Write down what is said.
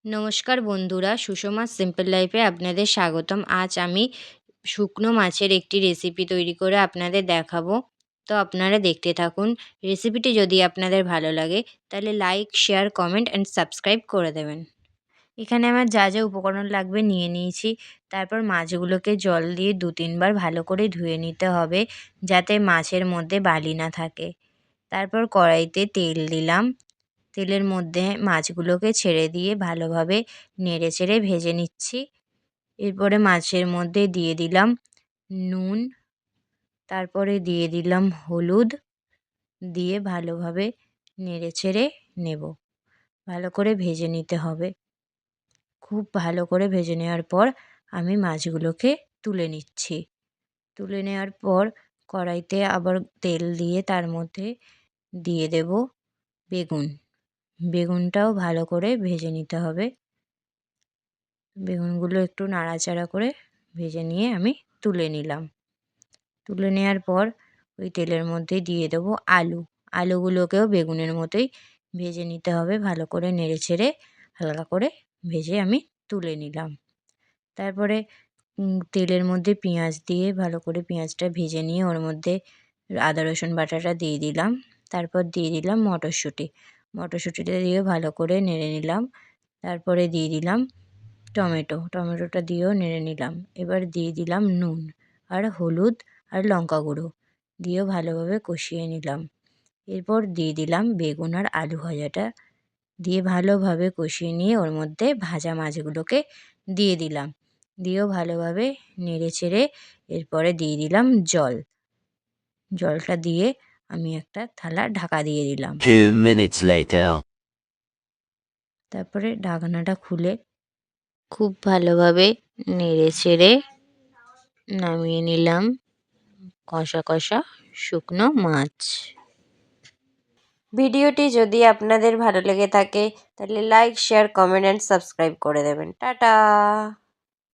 নমস্কার বন্ধুরা, সুষমা সিম্পল লাইফে আপনাদের স্বাগতম। আজ আমি শুকনো মাছের একটি রেসিপি তৈরি করে আপনাদের দেখাবো। তো আপনারা দেখতে থাকুন। রেসিপিটি যদি আপনাদের ভালো লাগে তাহলে like, share, comment and subscribe করে দেবেন। এখানে আমার যা যা উপকরণ লাগবে নিয়ে নিয়েছি। তারপর মাছগুলোকে জল দিয়ে ২-৩ বার ভালো করে ধুয়ে নিতে হবে, যাতে মাছের মধ্যে বালি না থাকে। তারপর কড়াইতে তেল দিলাম। তেলের মধ্যে মাছগুলোকে ছেড়ে দিয়ে ভালোভাবে নেড়েচেড়ে ভেজে নিচ্ছি। এরপরে মাছের মধ্যে দিয়ে দিলাম নুন, তারপরে দিয়ে দিলাম হলুদ, দিয়ে ভালোভাবে নেড়েচেড়ে নেব। ভালো করে ভেজে নিতে হবে। খুব ভালো করে ভেজে নেওয়ার পর আমি মাছগুলোকে তুলে নিচ্ছি। তুলে নেওয়ার পর কড়াইতে আবার তেল দিয়ে তার মধ্যে দিয়ে দেব বেগুন। বেগুনটাও ভালো করে ভেজে নিতে হবে। বেগুনগুলো একটু নাড়াচাড়া করে ভেজে নিয়ে আমি তুলে নিলাম। তুলে নেওয়ার পর ওই তেলের মধ্যে দিয়ে দেবো আলু। আলুগুলোকেও বেগুনের মতোই ভেজে নিতে হবে। ভালো করে নেড়েচেড়ে হালকা করে ভেজে আমি তুলে নিলাম। তারপরে তেলের মধ্যে পেঁয়াজ দিয়ে ভালো করে পেঁয়াজটা ভেজে নিয়ে ওর মধ্যে আদা রসুন বাটাটা দিয়ে দিলাম। তারপর দিয়ে দিলাম মটরশুঁটি। মটরশুঁটিটা দিয়ে ভালো করে নেড়ে নিলাম। তারপরে দিয়ে দিলাম টমেটোটা দিয়েও নেড়ে নিলাম। এবার দিয়ে দিলাম নুন আর হলুদ আর লঙ্কা গুঁড়ো, দিয়েও ভালোভাবে কষিয়ে নিলাম। এরপর দিয়ে দিলাম বেগুন আর আলু ভাজাটা, দিয়ে ভালোভাবে কষিয়ে নিয়ে ওর মধ্যে ভাজা মাছগুলোকে দিয়ে দিলাম। দিয়েও ভালোভাবে নেড়েচেড়ে এরপরে দিয়ে দিলাম জল। জলটা দিয়ে আমি একটা থালা ঢাকা দিয়ে দিলাম। 2 minutes later. তারপরে ঢাকনাটা খুলে খুব ভালোভাবে নেড়েচেড়ে নামিয়ে নিলাম কষা কষা শুকনো মাছ। ভিডিওটি যদি আপনাদের ভালো লেগে থাকে তাহলে like, share, comment and subscribe করে দেবেন। টাটা।